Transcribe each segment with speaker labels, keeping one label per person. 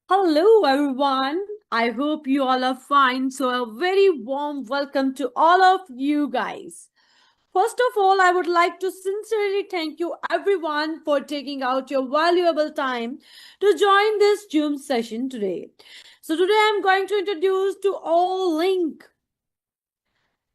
Speaker 1: Hello, everyone. I hope you all are fine. So, a very warm welcome to all of you guys. First of all, I would like to sincerely thank you, everyone, for taking out your valuable time to join this Zoom session today. So, today I'm going to introduce to all Link,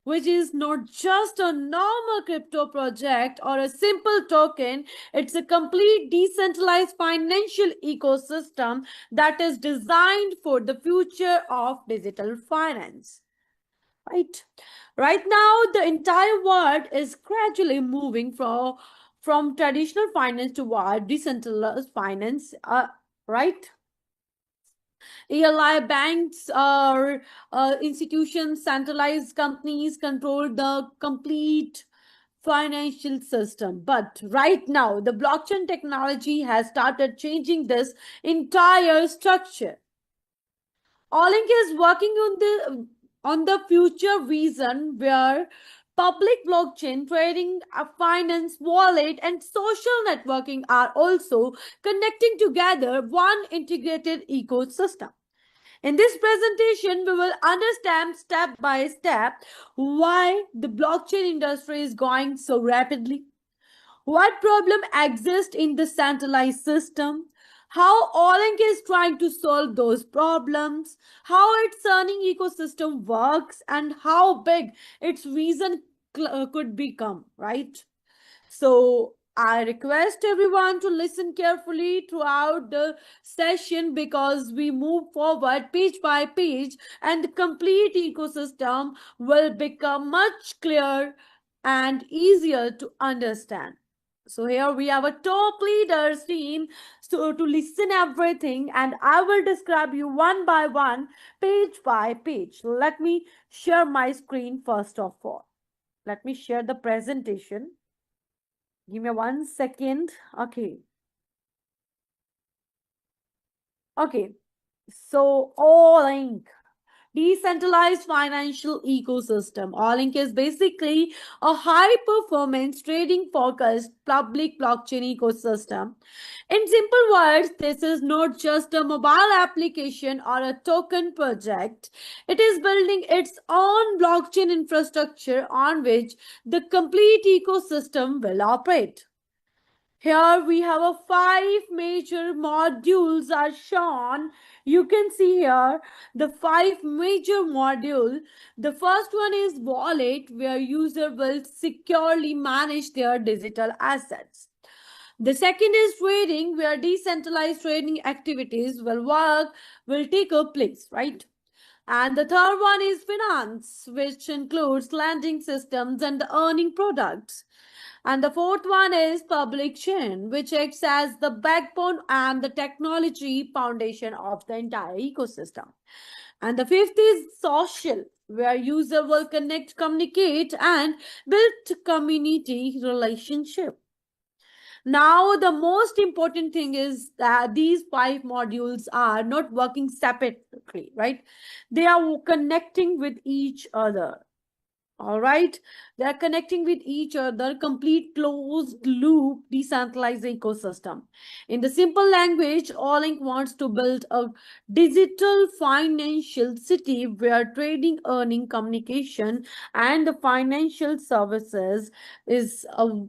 Speaker 1: which is not just a normal crypto project or a simple token. It's a complete decentralized financial ecosystem that is designed for the future of digital finance. Right? Right now, the entire world is gradually moving from traditional finance toward decentralized finance. Right? ELI banks or institutions, centralized companies control the complete financial system. But right now, the blockchain technology has started changing this entire structure. Allink is working on the future vision where public blockchain trading, finance, wallet, and social networking are also connecting together one integrated ecosystem. In this presentation, we will understand step by step why the blockchain industry is going so rapidly, what problem exists in the centralized system, how Olink is trying to solve those problems, how its earning ecosystem works, and how big its vision could become, right? So I request everyone to listen carefully throughout the session because we move forward page by page and the complete ecosystem will become much clearer and easier to understand. So here we have a top leaders team so to listen everything and I will describe you one by one, page by page. Let me share my screen first of all. Let me share the presentation. Give me 1 second. Okay. Okay. So Allink, decentralized financial ecosystem. Allink is basically a high performance trading focused public blockchain ecosystem. In simple words, this is not just a mobile application or a token project. It is building its own blockchain infrastructure on which the complete ecosystem will operate. Here we have a five major modules are shown. You can see here the five major module. The first one is wallet where user will securely manage their digital assets. The second is trading where decentralized trading activities will take a place, right? And the third one is finance, which includes lending systems and earning products. And the fourth one is public chain, which acts as the backbone and the technology foundation of the entire ecosystem. And the fifth is social, where user will connect, communicate, and build community relationship. Now, the most important thing is that these five modules are not working separately, right? They are connecting with each other. All right. They are connecting with each other, complete closed loop decentralized ecosystem. In the simple language, Allink wants to build a digital financial city where trading, earning, communication, and the financial services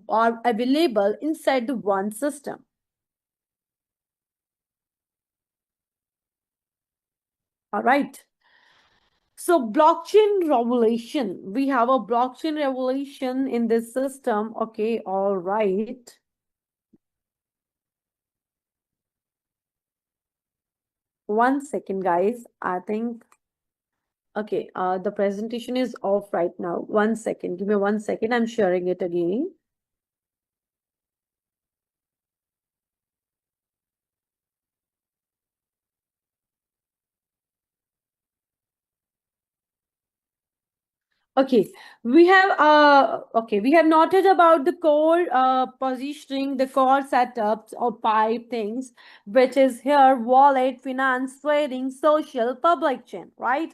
Speaker 1: are available inside the one system. All right. So blockchain revolution. We have a blockchain revolution in this system. Okay, all right. 1 second, guys. I think okay, the presentation is off right now. 1 second. Give me 1 second. I'm sharing it again. We have noted about the core positioning, the core setups of five things, which is here wallet, finance, trading, social, public chain, right?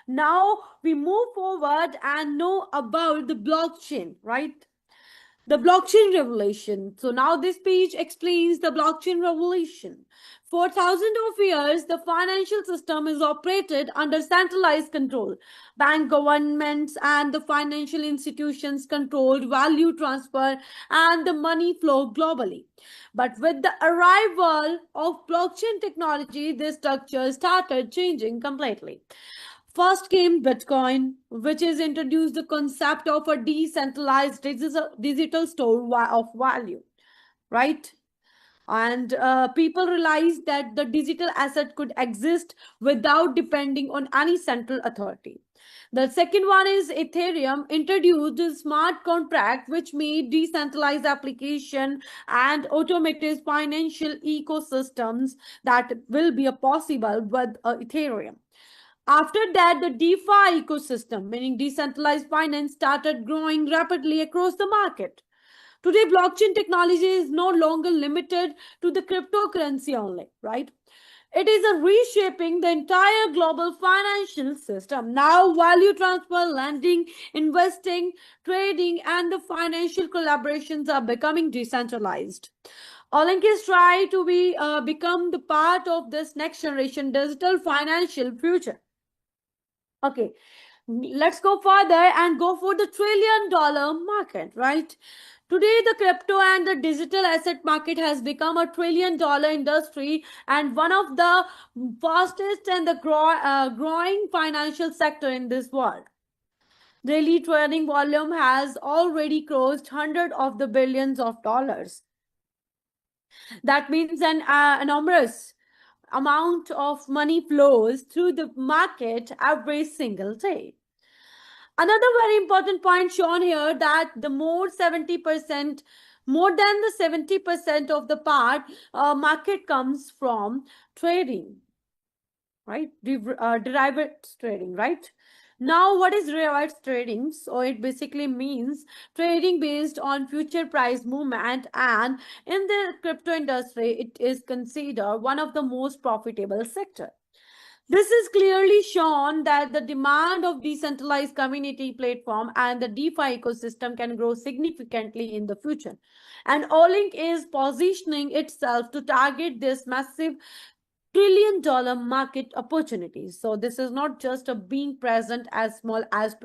Speaker 1: Now we move forward and know about the blockchain, right? The blockchain revolution. So now this page explains the blockchain revolution. For thousands of years, the financial system is operated under centralized control. Bank governments and the financial institutions controlled value transfer and the money flow globally. But with the arrival of blockchain technology, this structure started changing completely. First came Bitcoin, which is introduced the concept of a decentralized digital store of value, right? And people realized that the digital asset could exist without depending on any central authority. The second one is Ethereum introduced a smart contract which made decentralized application and automated financial ecosystems that will be possible with Ethereum. After that, the DeFi ecosystem, meaning decentralized finance, started growing rapidly across the market. Today, blockchain technology is no longer limited to the cryptocurrency only, right? It is a reshaping the entire global financial system. Now, value transfer, lending, investing, trading, and the financial collaborations are becoming decentralized. Olink is trying to become the part of this next generation digital financial future. Okay, let's go further and go for the $1 trillion market, right? Today, the crypto and the digital asset market has become a $1 trillion industry and one of the fastest and the growing financial sector in this world. Daily trading volume has already crossed hundred of the billions of dollars. That means an enormous amount of money flows through the market every single day. Another very important point shown here that the more than the 70% of the market comes from trading, right? Derivatives trading, right? Now, what is derivatives trading? So it basically means trading based on future price movement, and in the crypto industry, it is considered one of the most profitable sector. This is clearly shown that the demand of decentralized community platform and the DeFi ecosystem can grow significantly in the future. And Olink is positioning itself to target this massive $1 trillion market opportunities. So this is not just a being present as small as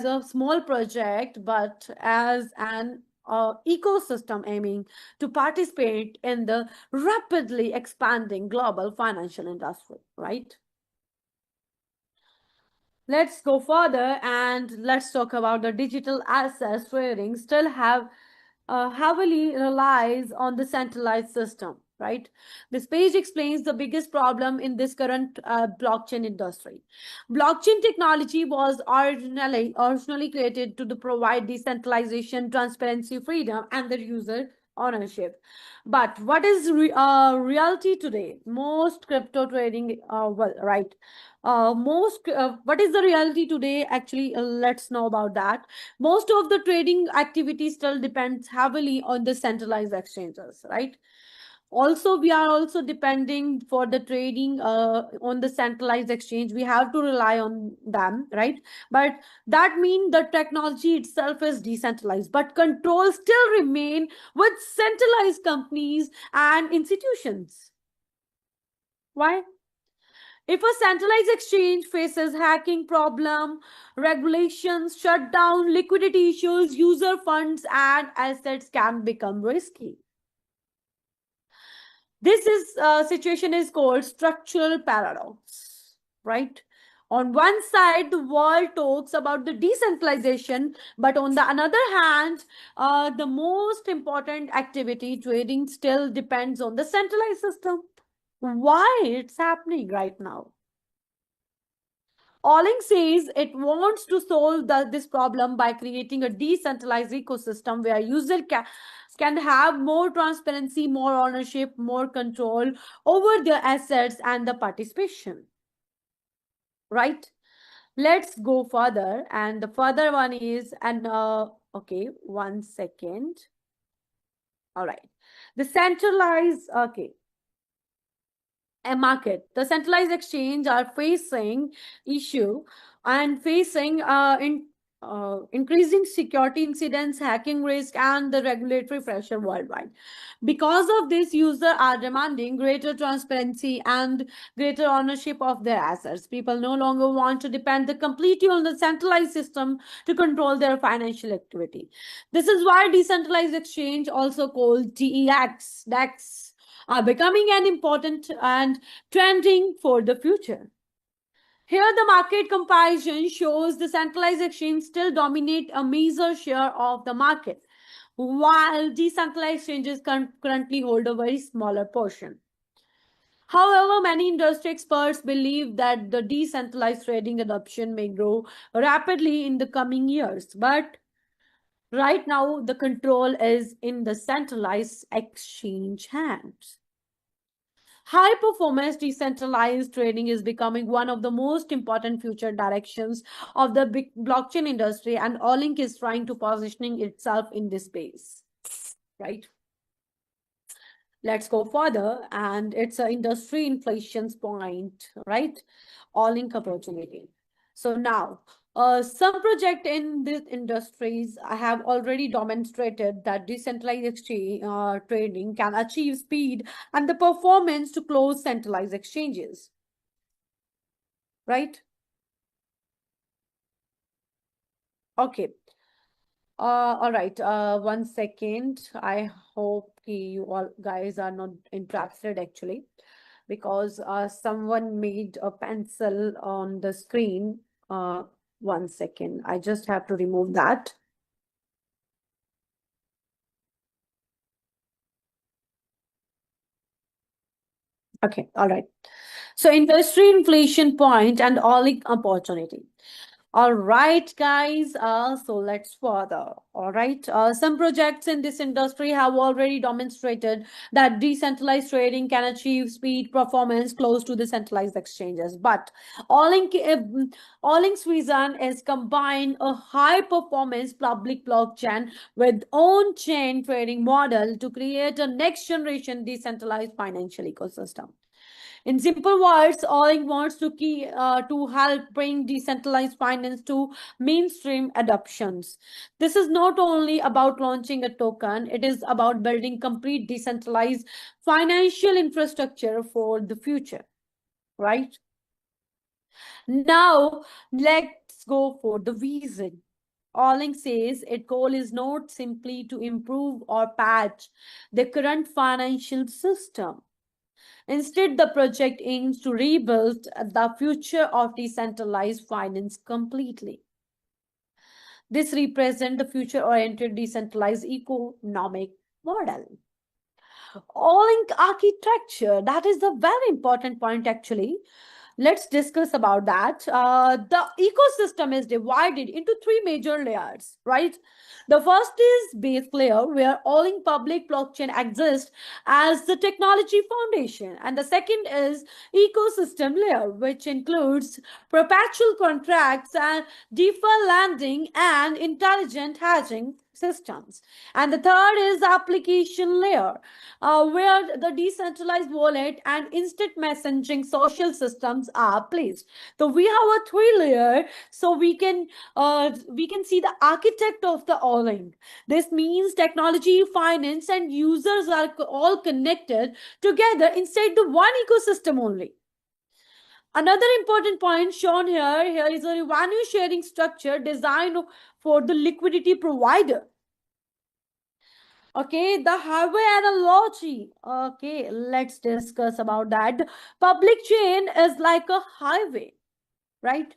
Speaker 1: a small project, but as an ecosystem aiming to participate in the rapidly expanding global financial industry, right? Let's go further and let's talk about the digital assets trading still have heavily relies on the centralized system, right? This page explains the biggest problem in this current blockchain industry. Blockchain technology was originally created to provide decentralization, transparency, freedom, and the user ownership. But what is reality today? Most crypto trading, well, right? Most What is the reality today? Actually, let's know about that. Most of the trading activity still depends heavily on the centralized exchanges, right? Also, we are also depending for the trading on the centralized exchange. We have to rely on them, right? But that means the technology itself is decentralized, but control still remain with centralized companies and institutions. Why? If a centralized exchange faces hacking problem, regulations, shutdown, liquidity issues, user funds and assets can become risky. This situation is called structural paradox, right? On one side, the world talks about the decentralization, but on the other hand, the most important activity, trading, still depends on the centralized system. Why it's happening right now? Olink says it wants to solve this problem by creating a decentralized ecosystem where users can have more transparency, more ownership, more control over their assets and the participation. Right? Let's go further. And the further one is, and okay, 1 second. All right. The centralized, okay, a market. The centralized exchange are facing issue and facing in increasing security incidents, hacking risk, and the regulatory pressure worldwide. Because of this, users are demanding greater transparency and greater ownership of their assets. People no longer want to depend completely on the centralized system to control their financial activity. This is why decentralized exchange, also called DEX, are becoming an important and trending for the future. Here, the market comparison shows the centralized exchange still dominate a major share of the market, while decentralized exchanges currently hold a very smaller portion. However, many industry experts believe that the decentralized trading adoption may grow rapidly in the coming years. But right now, the control is in the centralized exchange hands. High performance decentralized trading is becoming one of the most important future directions of the big blockchain industry, and Allink is trying to positioning itself in this space. Right? Let's go further, and it's an industry inflation's point, right? Allink opportunity. So now, some project in these industries have already demonstrated that decentralized exchange trading can achieve speed and the performance to close centralized exchanges. Right? Okay. All right. 1 second. I hope you all guys are not interrupted actually, because someone made a pencil on the screen. 1 second. I just have to remove that. Okay. All right. So industry inflation point and all opportunity. All right, guys. So let's further. All right. Some projects in this industry have already demonstrated that decentralized trading can achieve speed performance close to the centralized exchanges. But Allink's vision is combine a high performance public blockchain with on-chain trading model to create a next generation decentralized financial ecosystem. In simple words, Allink wants to help bring decentralized finance to mainstream adoptions. This is not only about launching a token; it is about building complete decentralized financial infrastructure for the future. Right now, let's go for the vision. Allink says its goal is not simply to improve or patch the current financial system. Instead, the project aims to rebuild the future of decentralized finance completely. This represents the future-oriented decentralized economic model. Allink architecture, that is a very important point actually. Let's discuss about that. The ecosystem is divided into three major layers, right? The first is base layer, where all in public blockchain exists as the technology foundation. And the second is ecosystem layer, which includes perpetual contracts and deferred lending and intelligent hedging systems. And the third is application layer, where the decentralized wallet and instant messaging social systems are placed. So we have a three layer, so we can see the architect of the Allink. This means technology, finance, and users are all connected together inside the one ecosystem only. Another important point shown here is a revenue sharing structure designed for the liquidity provider. Okay, the highway analogy. Okay, let's discuss about that. Public chain is like a highway, right?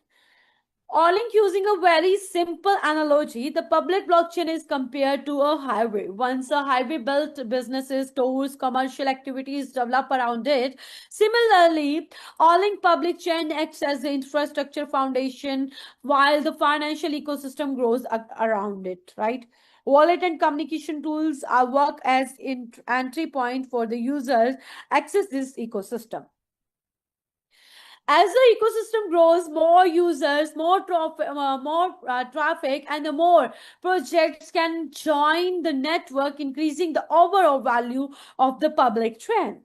Speaker 1: Allink using a very simple analogy, the public blockchain is compared to a highway. Once a highway built, businesses, stores, commercial activities develop around it. Similarly, Allink public chain acts as the infrastructure foundation while the financial ecosystem grows around it, right? Wallet and communication tools work as entry point for the users access this ecosystem. As the ecosystem grows, more users, more traffic, and the more projects can join the network, increasing the overall value of the public chain.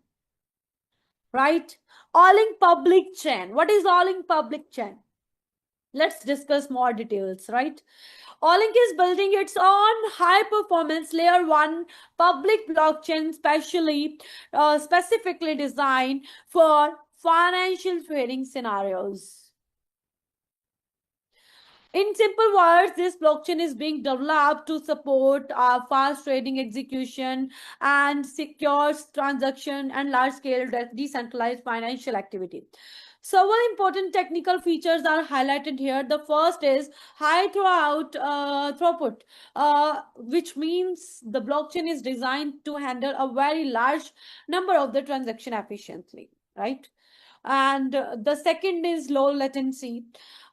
Speaker 1: Right? Allink public chain. What is Allink public chain? Let's discuss more details, right? Olink is building its own high performance layer 1 public blockchain specifically designed for financial trading scenarios. In simple words, this blockchain is being developed to support fast trading execution and secure transaction and large scale decentralized financial activity. Several important technical features are highlighted here. The first is high throughput, which means the blockchain is designed to handle a very large number of the transaction efficiently, right? And the second is low latency,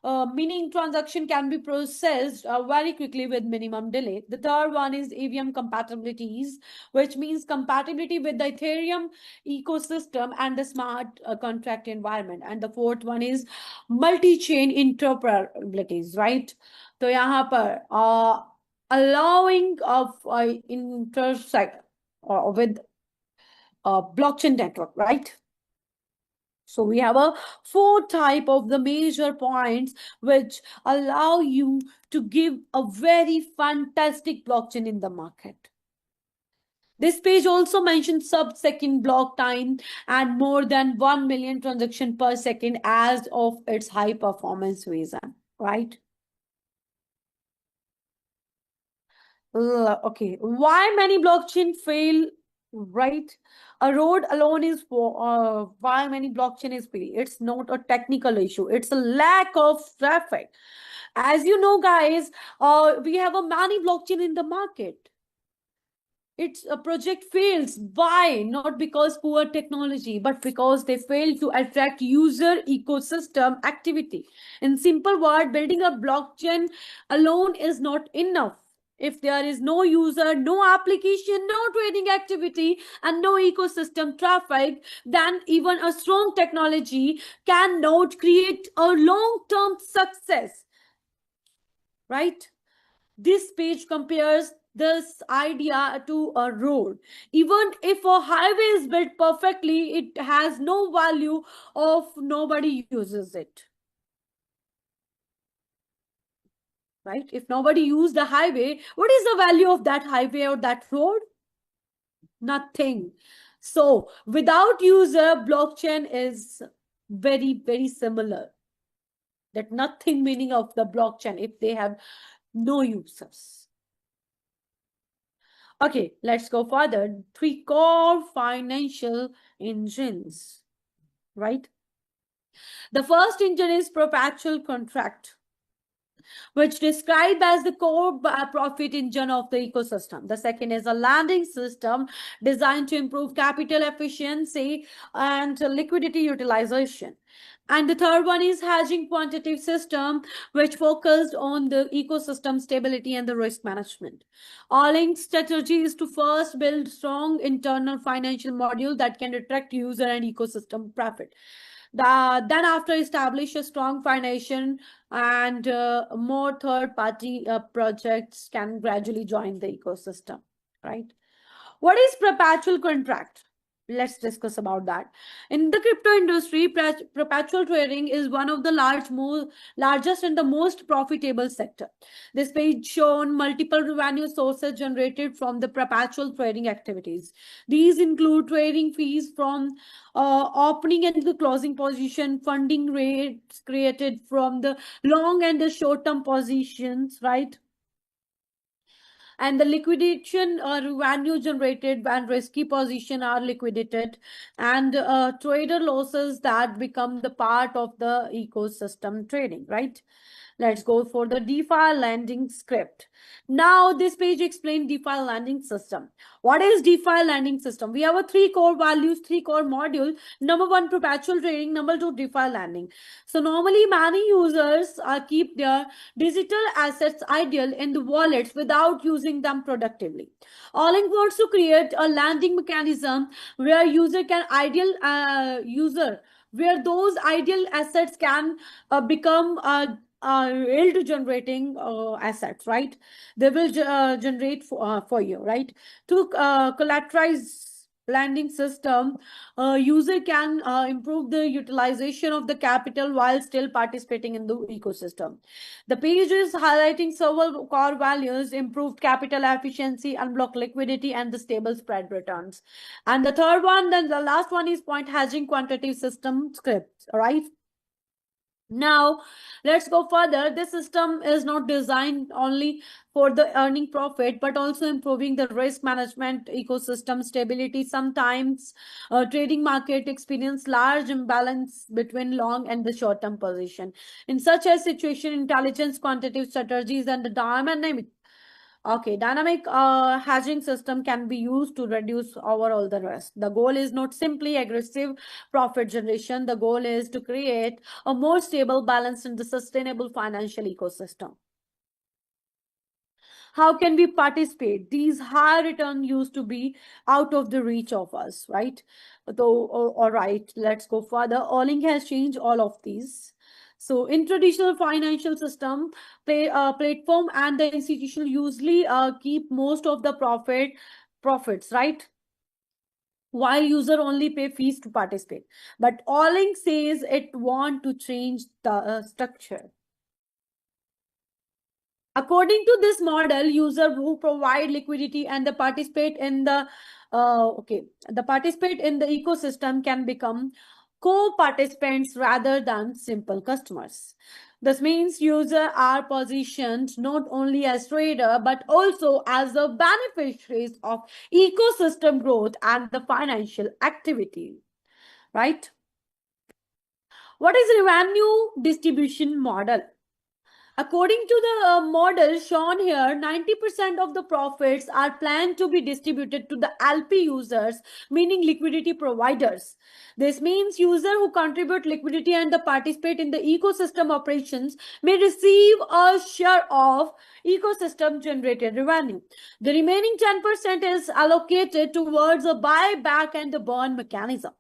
Speaker 1: meaning transaction can be processed very quickly with minimum delay. The third one is EVM compatibilities, which means compatibility with the Ethereum ecosystem and the smart contract environment. And the fourth one is multi-chain interoperabilities, right? तो यहाँ पर allowing of intersect with blockchain network, right? So we have a 4 type of the major points which allow you to give a very fantastic blockchain in the market. This page also mentions sub-second block time and more than 1 million transactions per second as of its high performance version, right? Okay, why many blockchain fail, right? A road alone is for why many blockchain is fail. It's not a technical issue. It's a lack of traffic. As you know, guys, we have a many blockchain in the market. It's a project fails. Why? Not because poor technology, but because they fail to attract user ecosystem activity. In simple word, building a blockchain alone is not enough. If there is no user, no application, no trading activity, and no ecosystem traffic, then even a strong technology cannot create a long-term success. Right? This page compares this idea to a road. Even if a highway is built perfectly, it has no value if nobody uses it. Right? If nobody uses the highway, what is the value of that highway or that road? Nothing. So without user, blockchain is very, very similar. That nothing meaning of the blockchain if they have no users. Okay, let's go further. 3 core financial engines, right? The first engine is perpetual contract, which described as the core profit engine of the ecosystem. The second is a lending system designed to improve capital efficiency and liquidity utilization. And the third one is hedging quantitative system, which focused on the ecosystem stability and the risk management. All-Link's strategy is to first build strong internal financial module that can attract user and ecosystem profit. Then after establish a strong foundation and more third-party projects can gradually join the ecosystem, right? What is perpetual contract? Let's discuss about that. In the crypto industry, perpetual trading is one of the largest and the most profitable sector. This page shown multiple revenue sources generated from the perpetual trading activities. These include trading fees from opening and the closing position, funding rates created from the long and the short-term positions, right? And the liquidation revenue generated when risky position are liquidated, and trader losses that become the part of the ecosystem trading, right? Let's go for the DeFi lending script. Now this page explains DeFi lending system. What is DeFi lending system? We have a 3 core values, 3 core module. Number 1, perpetual trading. Number 2, DeFi lending. So normally many users keep their digital assets idle in the wallets without using them productively. All-Link wants to create a lending mechanism where user can where those ideal assets can become yield generating assets, right? They will generate for you, right? To collateralize lending system, user can improve the utilization of the capital while still participating in the ecosystem. The page is highlighting several core values: improved capital efficiency, unblock liquidity, and the stable spread returns. And the third one, then the last one is point hedging quantitative system scripts. All right. Now, let's go further. This system is not designed only for the earning profit, but also improving the risk management ecosystem stability. Sometimes trading market experience large imbalance between long and the short-term position. In such a situation, intelligence, quantitative strategies, and the dynamic hedging system can be used to reduce overall the risk. The goal is not simply aggressive profit generation. The goal is to create a more stable, balanced, and sustainable financial ecosystem. How can we participate? These high return used to be out of the reach of us, right? So, all right, let's go further. Allink has changed all of these. So in traditional financial system, platform and the institution usually keep most of the profits, right? While user only pay fees to participate. But Allink says it want to change the structure. According to this model, user who provide liquidity and the participate in the ecosystem can become co-participants rather than simple customers. This means users are positioned not only as trader but also as the beneficiaries of ecosystem growth and the financial activity. Right? What is revenue distribution model? According to the model shown here, 90% of the profits are planned to be distributed to the LP users, meaning liquidity providers. This means users who contribute liquidity and participate in the ecosystem operations may receive a share of ecosystem generated revenue. The remaining 10% is allocated towards a buyback and the burn mechanism.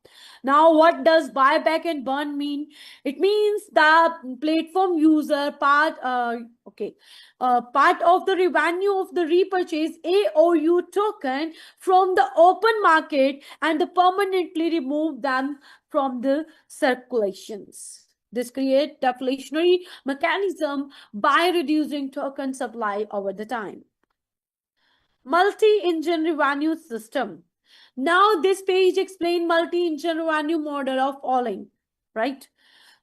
Speaker 1: Now, what does buyback and burn mean? It means the platform user part of the revenue of the repurchase AOU token from the open market and permanently remove them from the circulations. This creates deflationary mechanism by reducing token supply over the time. Multi-engine revenue system. Now this page explains multi-engine revenue model of Allink, right?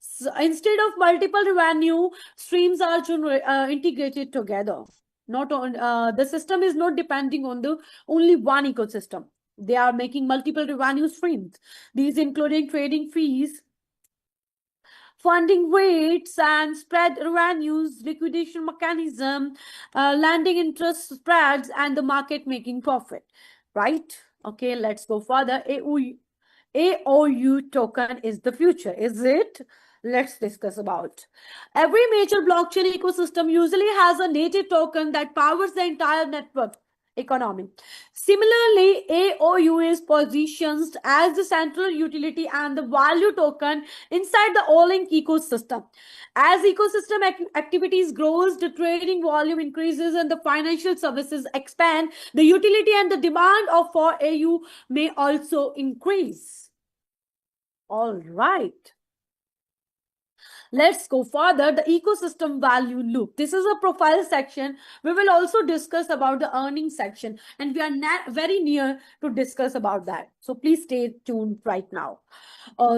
Speaker 1: So instead of multiple revenue streams are integrated together. Not on the system is not depending on the only one ecosystem. They are making multiple revenue streams. These including trading fees, funding rates and spread revenues, liquidation mechanism, lending interest spreads, and the market making profit, right? Okay, let's go further. AOU token is the future, is it? Let's discuss about. Every major blockchain ecosystem usually has a native token that powers the entire network economy. Similarly, AOU is positioned as the central utility and the value token inside the Allink ecosystem. As ecosystem activities grows, the trading volume increases and the financial services expand, the utility and the demand for AU may also increase. All right. Let's go further. The ecosystem value loop. This is a profile section. We will also discuss about the earnings section, and we are very near to discuss about that. So please stay tuned right now.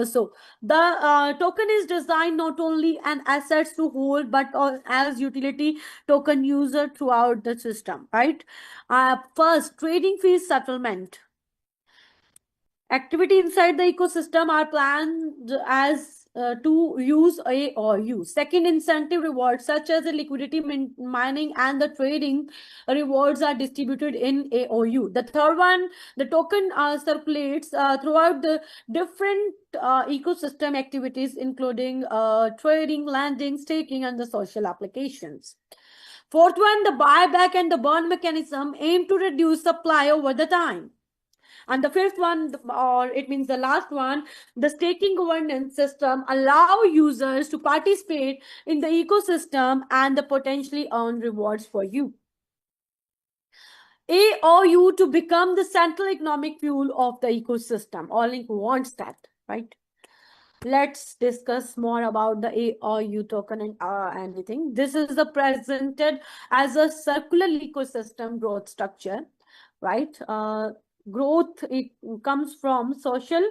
Speaker 1: So the token is designed not only an assets to hold, but as utility token user throughout the system, right? First, trading fees settlement. Activity inside the ecosystem are planned as to use AOU. Second, incentive rewards such as the liquidity mining and the trading rewards are distributed in AOU. The third one, the token circulates throughout the different ecosystem activities, including trading, lending, staking, and the social applications. Fourth one, the buyback and the burn mechanism aim to reduce supply over the time. And the fifth one, or it means the last one, the staking governance system allow users to participate in the ecosystem and potentially earn rewards for you. A or U to become the central economic fuel of the ecosystem. Allink wants that, right? Let's discuss more about the A or U token and anything. This is the presented as a circular ecosystem growth structure, right? Growth, it comes from social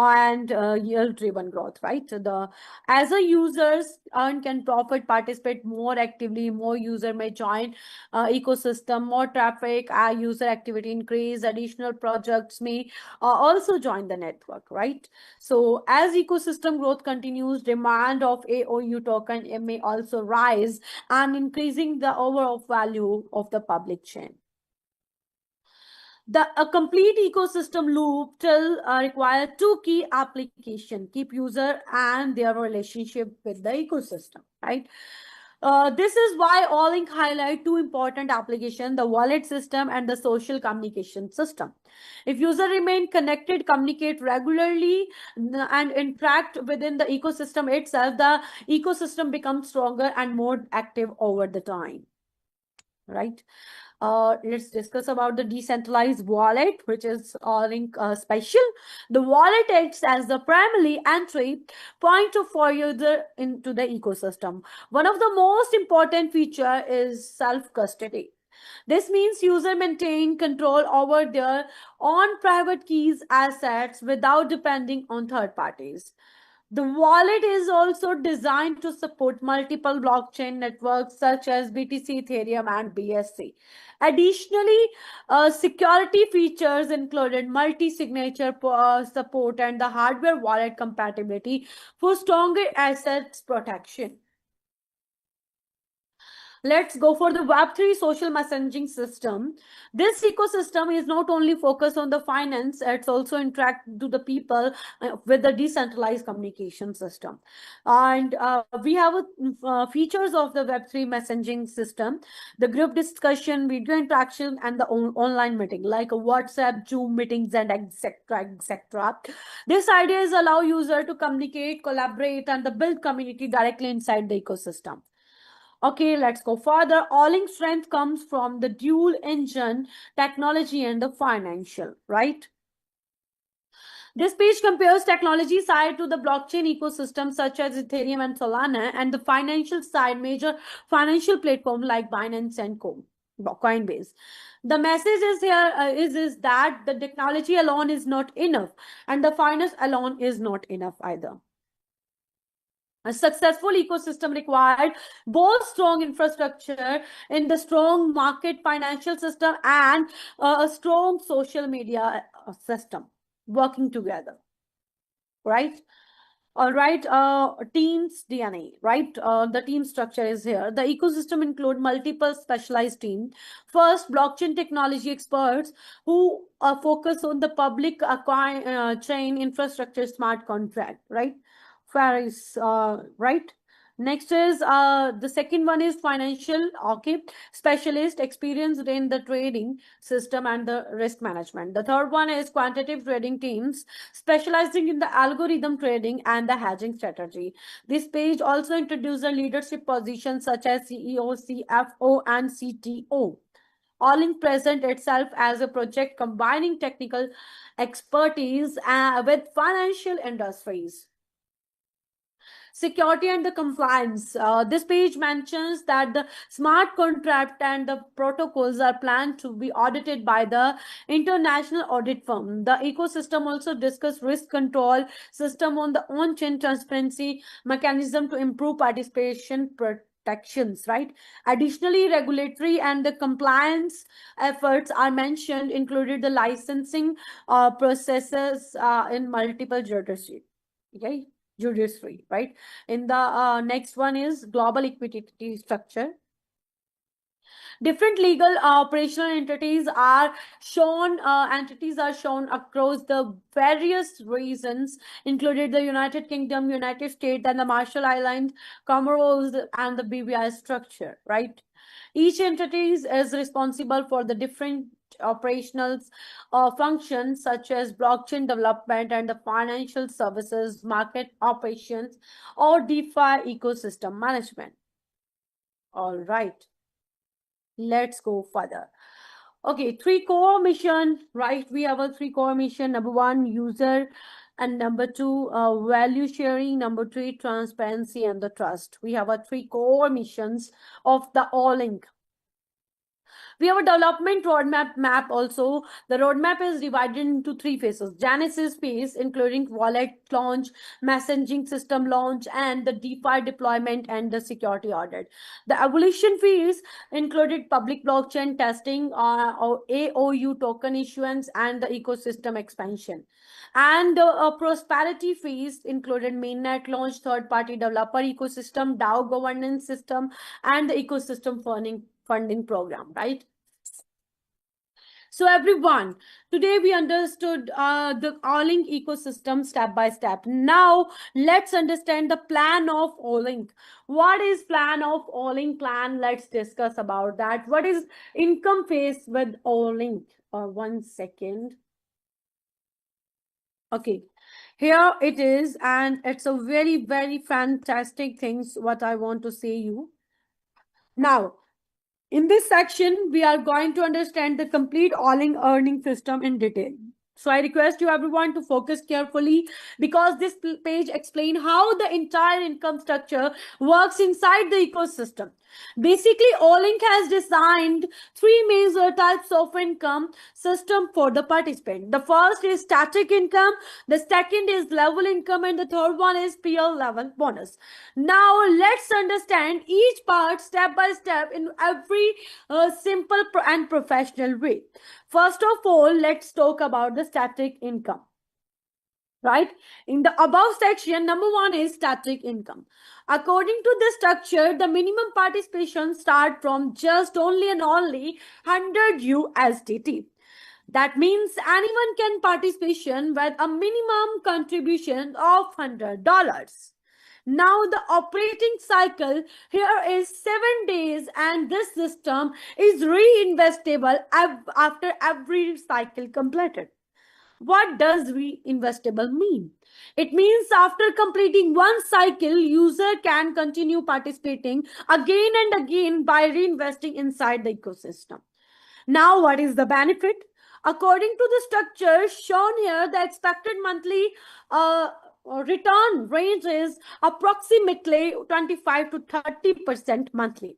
Speaker 1: and yield driven growth, right? The as a users earn, can profit, participate more actively, more user may join ecosystem, more traffic, user activity increase, additional projects may also join the network, right? So as ecosystem growth continues, demand of AOU token, it may also rise, and increasing the overall value of the public chain. A complete ecosystem loop will require two key application: keep user and their relationship with the ecosystem, right? This is why Allink highlight two important applications: the wallet system and the social communication system. If user remain connected, communicate regularly, and interact within the ecosystem itself, the ecosystem becomes stronger and more active over the time, right? Let's discuss about the decentralized wallet, which is Allink special. The wallet acts as the primary entry point for user into the ecosystem. One of the most important feature is self-custody. This means user maintain control over their own private keys assets without depending on third parties. The wallet is also designed to support multiple blockchain networks such as BTC, Ethereum, and BSC. Additionally, security features included multi-signature support and the hardware wallet compatibility for stronger assets protection. Let's go for the Web3 social messaging system. This ecosystem is not only focused on the finance, it's also interact to the people with the decentralized communication system. And we have features of the Web3 messaging system: the group discussion, video interaction, and the online meeting, like a WhatsApp, Zoom meetings, and etc. etc. This ideas allow user to communicate, collaborate, and the build community directly inside the ecosystem. Okay, let's go further. Allink strength comes from the dual engine technology and the financial, right? This page compares technology side to the blockchain ecosystem such as Ethereum and Solana, and the financial side, major financial platform like Binance and Coinbase. The message is here is that the technology alone is not enough, and the finance alone is not enough either. A successful ecosystem required both strong infrastructure in the strong market financial system and a strong social media system working together, right? All right, teams DNA, right? The team structure is here. The ecosystem include multiple specialized teams. First, blockchain technology experts who focus on the public chain infrastructure, smart contract, right? Faris, right? Next is the second one is financial, okay, specialist experienced in the trading system and the risk management. The third one is quantitative trading teams specializing in the algorithm trading and the hedging strategy. This page also introduces a leadership positions such as CEO, CFO, and CTO. Allink present itself as a project combining technical expertise with financial industries. Security and the compliance. This page mentions that the smart contract and the protocols are planned to be audited by the international audit firm. The ecosystem also discuss risk control system on the on-chain transparency mechanism to improve participation protections, right? Additionally, regulatory and the compliance efforts are mentioned, included the licensing processes in multiple jurisdictions. Okay, judiciary, right? In the next one is global equity structure. Different legal operational entities are shown across the various regions, included the United Kingdom, United States, and the Marshall Islands, Comoros, and the BVI structure, right? Each entity is responsible for the different operational functions such as blockchain development and the financial services, market operations, or DeFi ecosystem management. All right, let's go further. Okay, three core mission, right? We have a three core mission. Number one, user, and number two, value sharing. Number three, transparency and the trust. We have a three core missions of the All-Link. We have a development roadmap also. The roadmap is divided into three phases. Genesis phase, including wallet launch, messaging system launch, and the DeFi deployment and the security audit. The evolution phase included public blockchain testing, or AOU token issuance, and the ecosystem expansion. And the prosperity phase included mainnet launch, third-party developer ecosystem, DAO governance system, and the ecosystem funding program, right? So everyone, today we understood the All-Link ecosystem step by step. Now let's understand the plan of All-Link. What is plan of All-Link plan? Let's discuss about that. What is income phase with All-Link? 1 second. Okay, here it is, and it's a very, very fantastic things what I want to say you. Now, in this section, we are going to understand the complete all-in earning system in detail. So I request you everyone to focus carefully, because this page explains how the entire income structure works inside the ecosystem. Basically, All-Link has designed three major types of income system for the participant. The first is static income, the second is level income, and the third one is peer level bonus. Now let's understand each part step by step in every simple and professional way. First of all, let's talk about the static income. Right? In the above section, number one is static income. According to the structure, the minimum participation start from just only and only 100 USDT. That means anyone can participation with a minimum contribution of $100. Now the operating cycle here is 7 days, and this system is reinvestable after every cycle completed. What does reinvestable mean? It means after completing one cycle, user can continue participating again and again by reinvesting inside the ecosystem. Now, what is the benefit? According to the structure shown here, the expected monthly return range is approximately 25 to 30% monthly.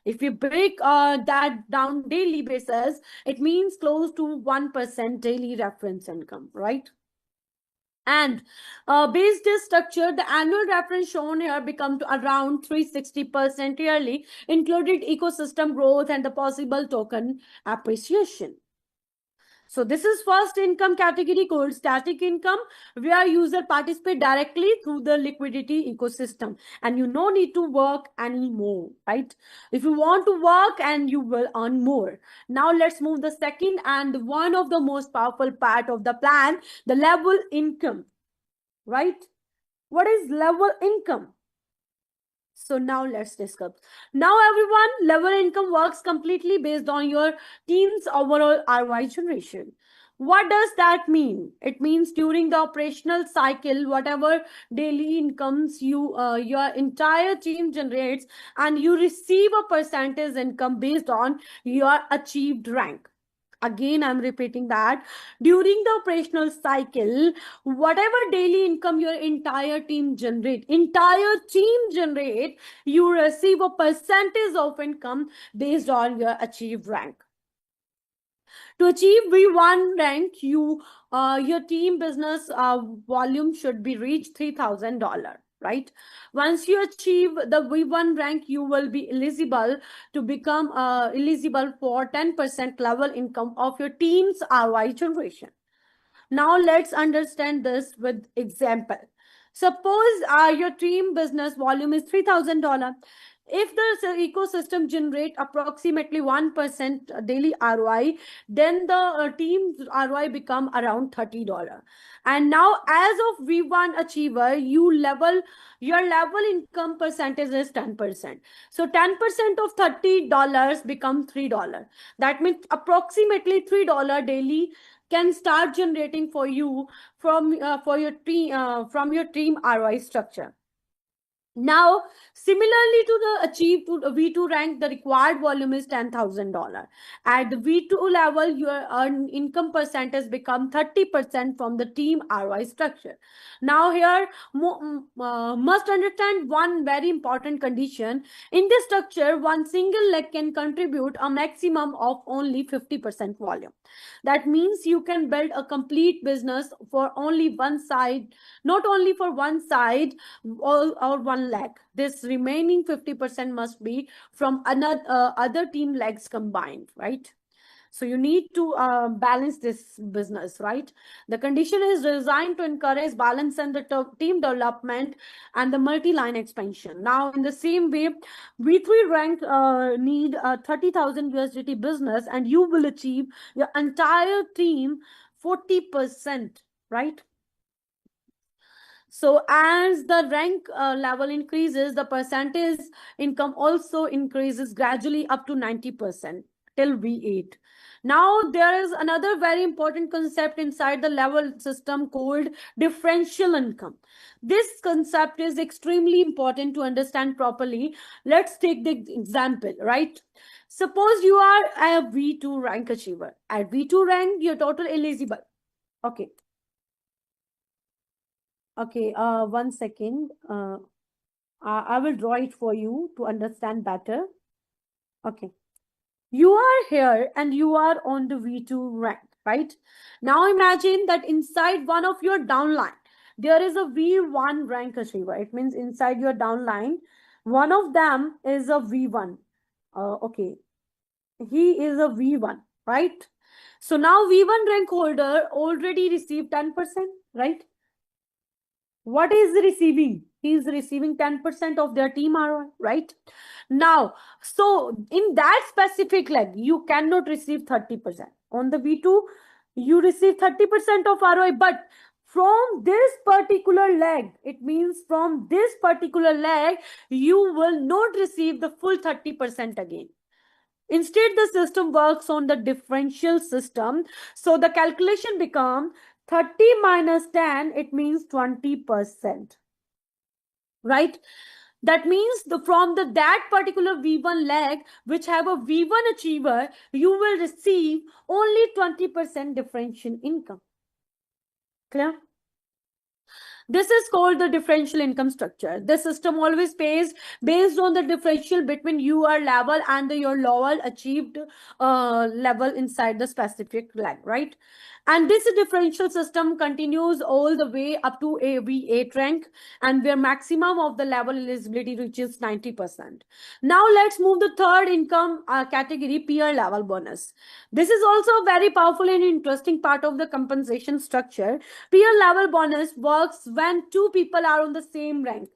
Speaker 1: If you break that down daily basis, it means close to 1% daily reference income, right? And based this structure, the annual reference shown here become to around 360% yearly, included ecosystem growth and the possible token appreciation. So this is first income category called static income, where user participate directly through the liquidity ecosystem, and you no need to work anymore, right? If you want to work, and you will earn more. Now let's move the second and one of the most powerful part of the plan, the level income, right? What is level income? So now let's discuss. Now everyone, level income works completely based on your team's overall ROI generation. What does that mean? It means during the operational cycle, whatever daily incomes your entire team generates, and you receive a percentage income based on your achieved rank. Again, I'm repeating that during the operational cycle, whatever daily income your entire team generate, you receive a percentage of income based on your achieved rank. To achieve V1 rank, your team business volume should be reached $3,000. Right? Once you achieve the V1 rank, you will be eligible to become eligible for 10% level income of your team's ROI generation. Now let's understand this with example. Suppose your team business volume is $3,000. If the ecosystem generate approximately 1% daily ROI, then the team's ROI become around $30. And now as of V1 achiever, your level income percentage is 10%. So 10% of $30 become $3. That means approximately $3 daily can start generating for you from your team ROI structure. Now, similarly to the achieved to V2 rank, the required volume is $10,000. At the V2 level, your earned income percentage become 30% from the team ROI structure. Now, here must understand one very important condition. In this structure, one single leg can contribute a maximum of only 50% volume. That means you can build a complete business for only one side, not only for one side or one leg. This remaining 50% must be from another other team legs combined, right? So you need to balance this business, right? The condition is designed to encourage balance and the team development and the multi-line expansion. Now, in the same way, V3 rank need a 30,000 USDT business, and you will achieve your entire team 40%, right? So as the rank level increases, the percentage income also increases gradually up to 90% till V8. Now there is another very important concept inside the level system called differential income. This concept is extremely important to understand properly. Let's take the example, right? Suppose you are a V2 rank achiever. At V2 rank, your total eligible. Okay. Okay, 1 second. I will draw it for you to understand better. Okay. You are here and you are on the V2 rank, right? Now imagine that inside one of your downline, there is a V1 rank achiever. It means inside your downline, one of them is a V1. Okay. He is a V1, right? So now V1 rank holder already received 10%, right? What is receiving? He is receiving 10% of their team ROI, right? Now, so in that specific leg, you cannot receive 30%. On the V2, you receive 30% of ROI, but from this particular leg, it means from this particular leg, you will not receive the full 30% again. Instead, the system works on the differential system. So the calculation becomes 30 minus 10, it means 20%. Right? That means from that particular V1 leg, which have a V1 achiever, you will receive only 20% differential income. Clear? This is called the differential income structure. The system always pays based on the differential between your level and your lower achieved level inside the specific leg, right? And this differential system continues all the way up to a V8 rank, and where maximum of the level eligibility reaches 90%. Now let's move the third income category, peer level bonus. This is also a very powerful and interesting part of the compensation structure. Peer level bonus works when two people are on the same rank.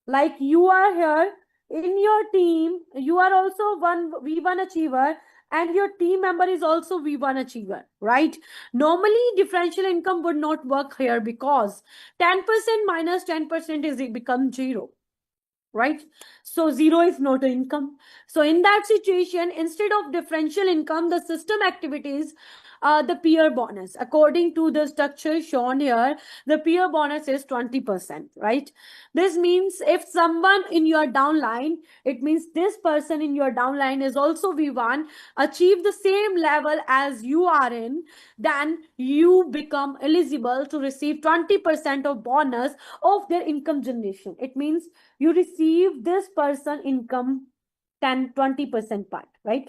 Speaker 1: Like you are here in your team, you are also one V1 achiever, and your team member is also V1 achiever, right? Normally, differential income would not work here because 10% minus 10% is become 0, right? So 0 is not an income. So in that situation, instead of differential income, the system activities the peer bonus. According to the structure shown here, the peer bonus is 20%, right? This means if someone in your downline, it means this person in your downline is also V1, achieve the same level as you are in, then you become eligible to receive 20% of bonus of their income generation. It means you receive this person income 10-20% part, right?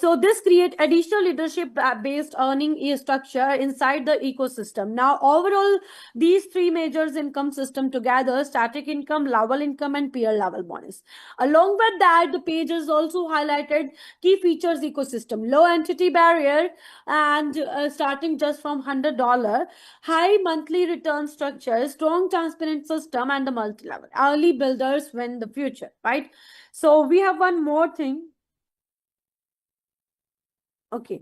Speaker 1: So this create additional leadership based earning structure inside the ecosystem. Now, overall, these three measures income system together, static income, level income, and peer level bonus. Along with that, the page is also highlighted key features ecosystem, low entity barrier, and starting just from $100, high monthly return structure, strong transparent system, and the multi-level. Early builders win the future, right? So we have one more thing. Okay.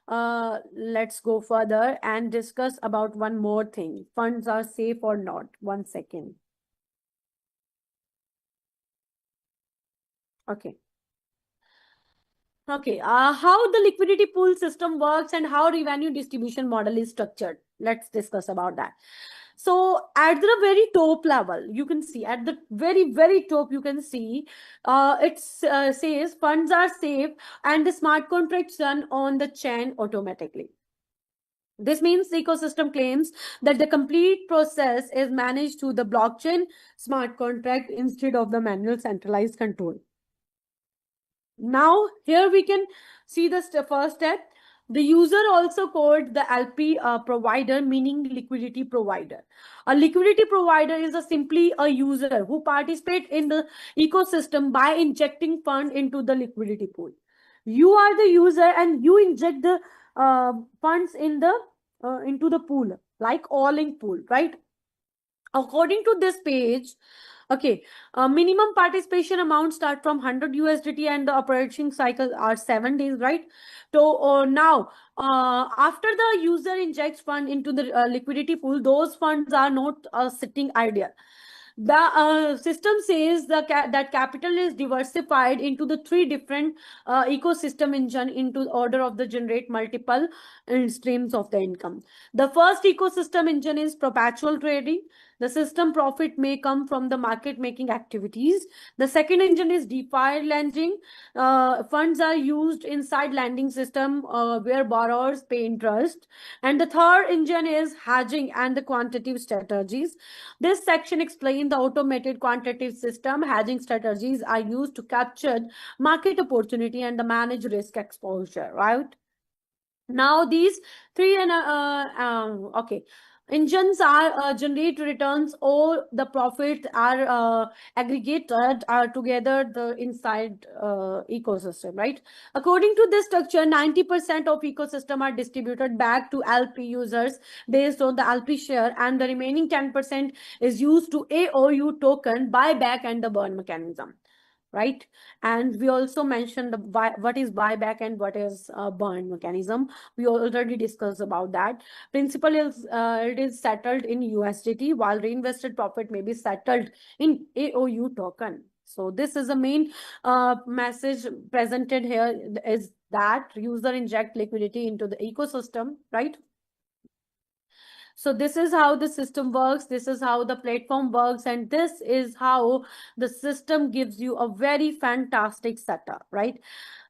Speaker 1: Let's go further and discuss about one more thing. Funds are safe or not? 1 second. Okay. Okay. How the liquidity pool system works and how revenue distribution model is structured. Let's discuss about that. So at the very top level, you can see at the very top, you can see it says funds are safe and the smart contracts run on the chain automatically. This means the ecosystem claims that the complete process is managed through the blockchain smart contract instead of the manual centralized control. Now, here we can see the first step. The user also called the LP provider, meaning liquidity provider. A liquidity provider is simply a user who participates in the ecosystem by injecting fund into the liquidity pool. You are the user and you inject the funds in the into the pool, like Allink pool, right? According to this page, okay, minimum participation amount start from 100 USDT and the operating cycle are 7 days, right? So now, after the user injects fund into the liquidity pool, those funds are not sitting idle. The system says that capital is diversified into the three different ecosystem engine into order of the generate multiple streams of the income. The first ecosystem engine is perpetual trading. The system profit may come from the market making activities. The second engine is DeFi lending. Funds are used inside lending system where borrowers pay interest. And the third engine is hedging and the quantitative strategies. This section explains the automated quantitative system. Hedging strategies are used to capture market opportunity and manage risk exposure, right? Now these three and okay, engines are generate returns, or the profits are aggregated together the inside ecosystem, right? According to this structure, 90% of ecosystem are distributed back to LP users based on the LP share, and the remaining 10% is used to AOU token buyback and the burn mechanism, right? And we also mentioned the what is buyback and what is burn mechanism. We already discussed about that. Principal is it is settled in USDT, while reinvested profit may be settled in AOU token. So this is the main message presented here, is that user inject liquidity into the ecosystem, right? So this is how the system works, this is how the platform works, and this is how the system gives you a very fantastic setup, right?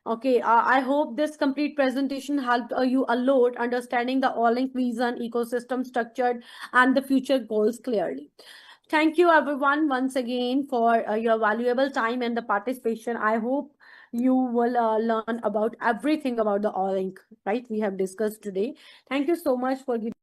Speaker 1: Okay, I hope this complete presentation helped you a lot understanding the Allink vision, ecosystem structured, and the future goals clearly. Thank you everyone once again for your valuable time and the participation. I hope you will learn about everything about the Allink, right? We have discussed today. Thank you so much for giving